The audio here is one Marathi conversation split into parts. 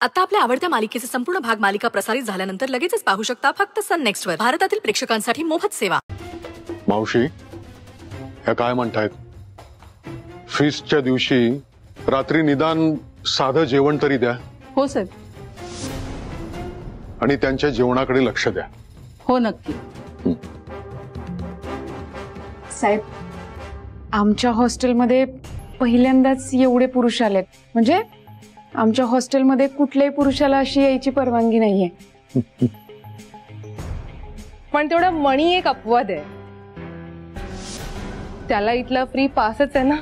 आता आपल्या आवडत्या मालिकेचे संपूर्ण भाग मालिका प्रसारित झाल्यानंतर लगेचच पाहू शकता फक्त सन नेक्स्ट वर. भारतातील प्रेक्षकांसाठी मोफत सेवा. मावशी ह्या काय म्हणतायत? फीस्टच्या दिवशी रात्री निदान साधं जेवण तरी द्या. हो साहेब. आणि त्यांच्या जेवणाकडे लक्ष द्या. हो नक्की साहेब. आमच्या हॉस्टेलमध्ये पहिल्यांदाच एवढे पुरुष आलेत. म्हणजे आमच्या हॉस्टेलमध्ये कुठल्याही पुरुषाला अशी यायची परवानगी नाहीये. पण तेवढा मणी एक अपवाद आहे. त्याला इथला फ्री पासच आहे ना.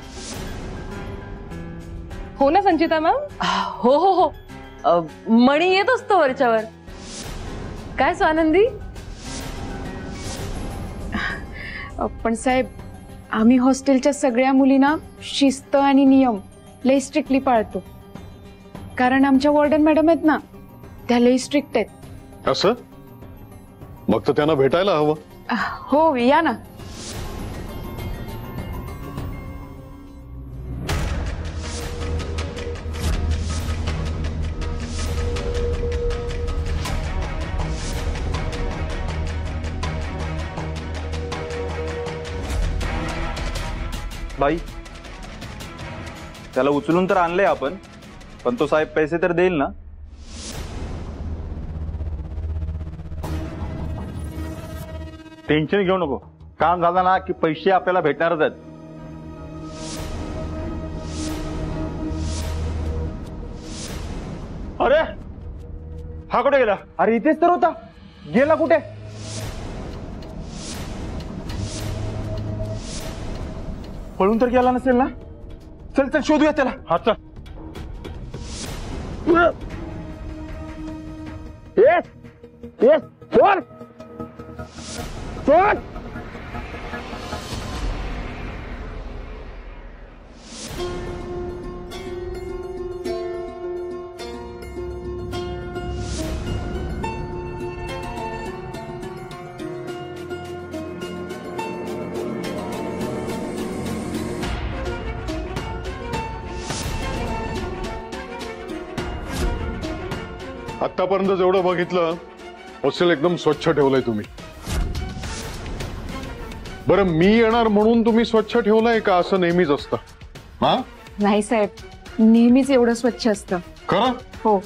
हो ना संचिता मॅम? हो हो हो मणी येत असतो वरच्यावर. काय स्वानंदी? पण साहेब आम्ही हॉस्टेलच्या सगळ्या मुलींना शिस्त आणि नियम लय स्ट्रिक्टली पाळतो. कारण आमच्या वॉर्डन मॅडम आहेत ना, त्या लय स्ट्रिक्ट आहेत. असं? मग तर त्यांना भेटायला हवं. हो या ना. बाई त्याला उचलून तर आणले आपण, पण तो साहेब पैसे तर देईल ना? टेन्शन घेऊ नको. काम झालं ना की पैसे आपल्याला भेटणारच आहेत. अरे हा कुठे गेला? अरे इथेच तर होता. गेला कुठे? पळून तर गेला नसेल ना? चल चल शोधूया त्याला. हा चल. चोर चोर. आतापर्यंत जेवढं बघितलं हॉस्टेल एकदम स्वच्छ ठेवलंय तुम्ही. बरं मी येणार म्हणून तुम्ही स्वच्छ ठेवलंय का असं नेहमीच असतं? हा नाही साहेब, नेहमीच एवढं स्वच्छ असतं. खरं? हो.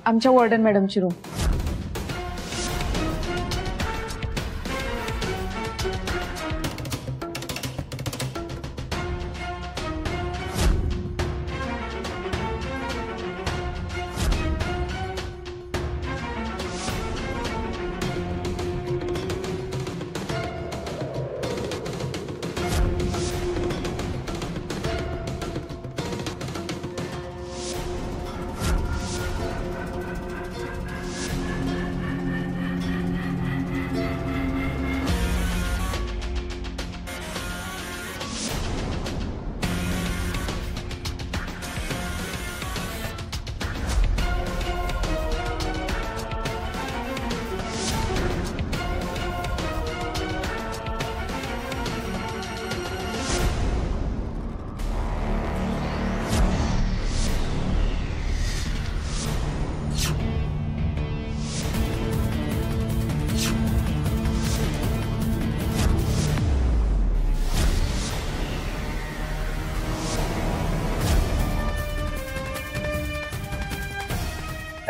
आमच्या वॉर्डन मॅडमची रूम.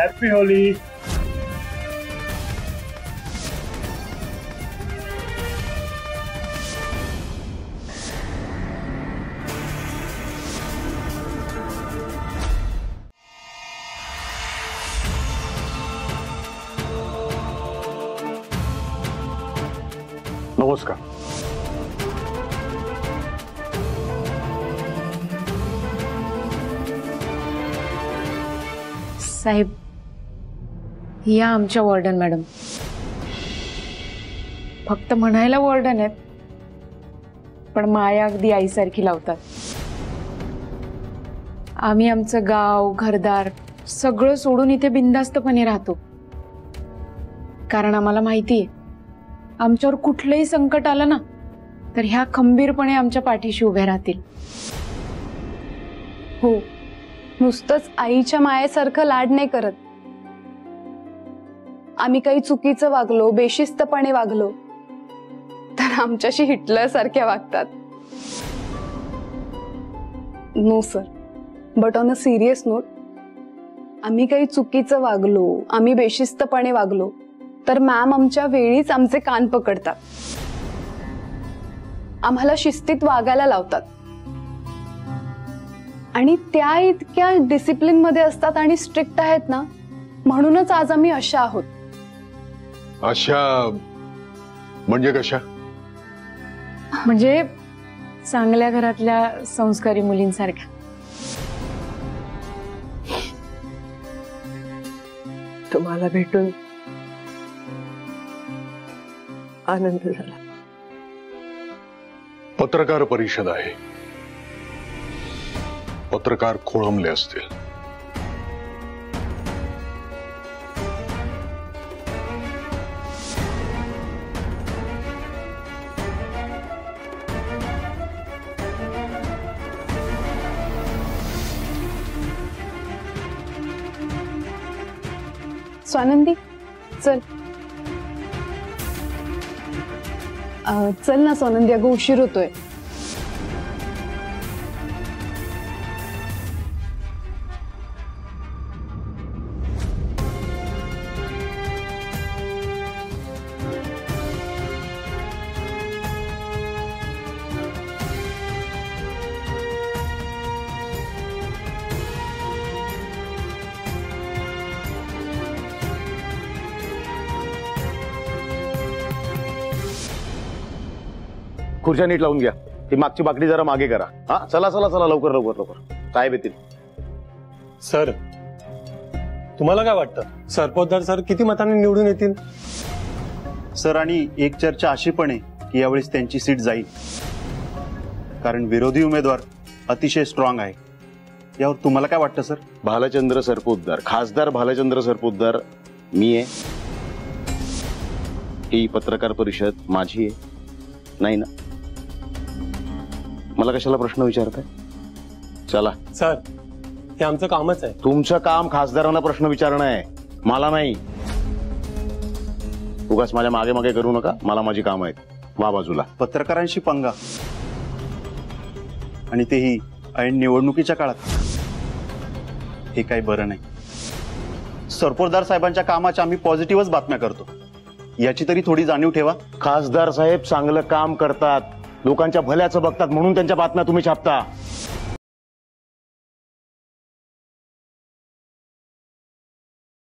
Happy Holy. नमस्कार. साहेब या आमच्या वॉर्डन मॅडम. फक्त म्हणायला वॉर्डन आहेत, पण माया अगदी आईसारखी लावतात. आम्ही आमचं गाव घरदार सगळं सोडून इथे बिनधास्तपणे राहतो. कारण आम्हाला माहितीये आमच्यावर कुठलंही संकट आलं ना तर ह्या खंबीरपणे आमच्या पाठीशी उभे राहतील. हो नुसतंच आईच्या मायेसारखं लाड नाही करत. आम्ही काही चुकीचं वागलो, बेशिस्तपणे वागलो तर आमच्याशी हिटलर सारख्या वागतात. No sir, but on a serious note, आम्ही काही चुकीचं वागलो, आम्ही बेशिस्तपणे वागलो तर मॅम आमच्या वेळीच आमचे कान पकडतात, आम्हाला शिस्तीत वागायला लावतात आणि त्या इतक्या डिसिप्लिन मध्ये असतात आणि स्ट्रिक्ट आहेत ना, म्हणूनच आज आम्ही अशा आहोत. अशा म्हणजे कशा? म्हणजे चांगल्या घरातल्या संस्कारी मुलींसारख्या. तुम्हाला भेटून आनंद झाला. पत्रकार परिषद आहे, पत्रकार खोळंबले असतील. स्वानंदी चल. चल ना स्वानंदी, अगं उशीर होतोय. खुर्च्या नीट लावून घ्या. ती मागची बाकडी जरा मागे करा. हा, चला चला चला, लवकर लवकर लवकर. साहेब येतील. सर, तुम्हाला काय वाटतं, सरपोतदार सर किती मतांनी निवडून येतील? सर, आणि एक चर्चा अशी पण आहे की यावेळेस त्यांची सीट जाईल, कारण विरोधी उमेदवार अतिशय स्ट्रॉंग आहे. यावर तुम्हाला काय वाटतं सर? भालचंद्र सरपोतदार, खासदार भालचंद्र सरपोतदार मी आहे. ही पत्रकार परिषद माझी आहे, नाही ना? मला कशाला प्रश्न विचारताय? चला. सर, हे आमचं कामच आहे. तुमचं काम खासदारांना प्रश्न विचारणं आहे, मला नाही. उगाच माझ्या मागे मागे करू नका, मला माझी काम आहेत. वा बाजूला. पत्रकारांशी पंगा, आणि तेही ऐन निवडणुकीच्या काळात, हे काही बरं नाही. सरपोतदार साहेबांच्या कामाच्या आम्ही पॉझिटिव्हच बातम्या करतो, याची तरी थोडी जाणीव ठेवा. खासदार साहेब चांगलं काम करतात, लोकांच्या भल्याचं बघतात, म्हणून त्यांच्या बातम्या तुम्ही छापता.